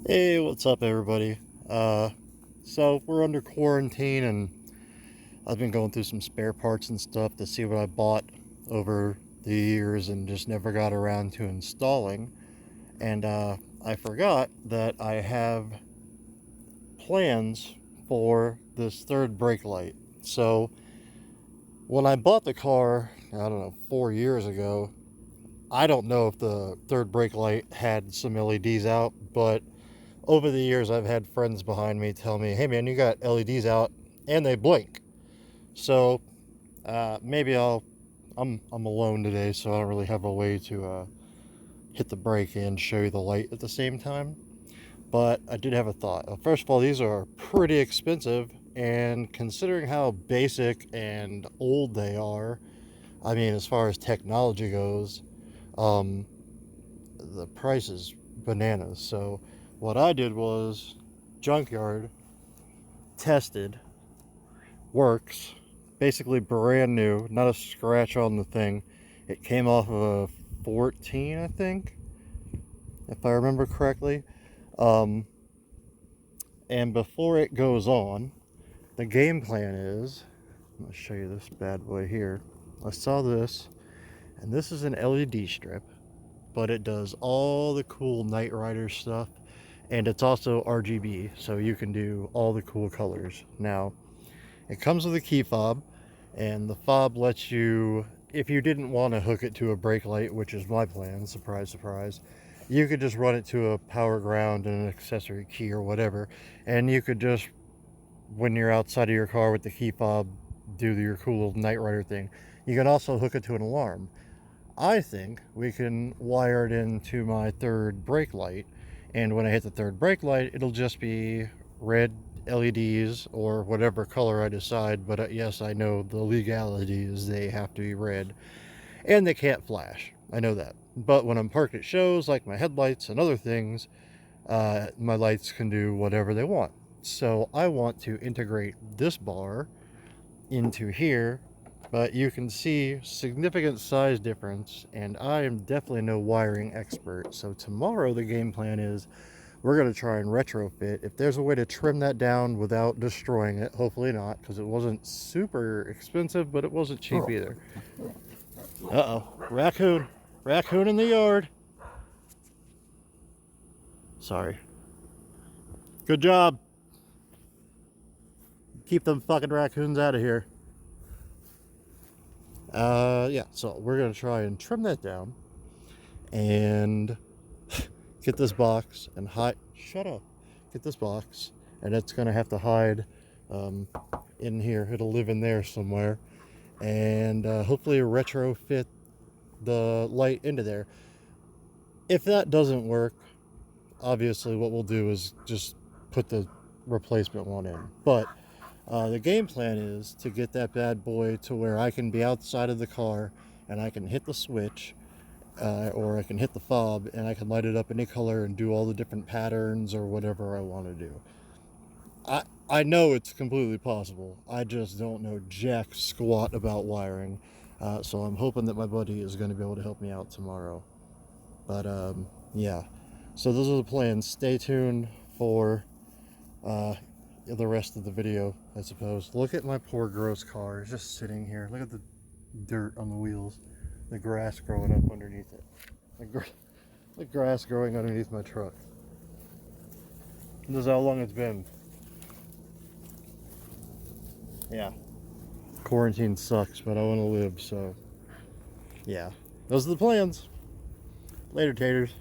Hey, what's up, everybody? So we're under quarantine, and I've been going through some spare parts and stuff to see what I bought over the years and just never got around to installing. And I forgot that I have plans for this third brake light. So when I bought the car, I don't know, 4 years ago, I don't know if the third brake light had some LEDs out, but over the years, I've had friends behind me tell me, "Hey, man, you got LEDs out, and they blink." So maybe I'm alone today, so I don't really have a way to hit the brake and show you the light at the same time. But I did have a thought. Well, first of all, these are pretty expensive, and considering how basic and old they are, I mean, as far as technology goes, um, the price is bananas. So what I did was junkyard, tested, works, basically brand new, not a scratch on the thing. It came off of a 14, I think, if I remember correctly. Um, and before it goes on, the game plan is, I'm going to show you this bad boy here. I saw this, and this is an LED strip, but it does all the cool Knight Rider stuff, and it's also RGB, so you can do all the cool colors. Now, it comes with a key fob, and the fob lets you, if you didn't want to hook it to a brake light, which is my plan, surprise, surprise, you could just run it to a power ground and an accessory key or whatever, and you could just, when you're outside of your car with the key fob, do your cool little Knight Rider thing. You can also hook it to an alarm. I think we can wire it into my third brake light, and when I hit the third brake light, it'll just be red LEDs or whatever color I decide. But yes, I know the legality is they have to be red, and they can't flash. I know that. But when I'm parked at shows like my headlights and other things, my lights can do whatever they want. So I want to integrate this bar into here, but you can see significant size difference, and I am definitely no wiring expert. So tomorrow the game plan is we're going to try and retrofit. If there's a way to trim that down without destroying it, hopefully not, because it wasn't super expensive, but it wasn't cheap either. Uh-oh, raccoon in the yard. Sorry. Good job. Keep them fucking raccoons out of here. Yeah, so we're going to try and trim that down and get this box and hide. Shut up. Get this box, and it's going to have to hide in here. It'll live in there somewhere, and hopefully retrofit the light into there. If that doesn't work, obviously what we'll do is just put the replacement one in. But the game plan is to get that bad boy to where I can be outside of the car and I can hit the switch, or I can hit the fob and I can light it up any color and do all the different patterns or whatever I want to do. I know it's completely possible. I just don't know jack squat about wiring. So I'm hoping that my buddy is going to be able to help me out tomorrow. But yeah, so those are the plans. Stay tuned for the rest of the video, I suppose. Look at my poor gross car. It's just sitting here. Look at the dirt on the wheels, the grass growing up underneath it, the grass growing underneath my truck. This is how long it's been. Yeah, quarantine sucks, but I want to live, so yeah, those are the plans. Later, taters.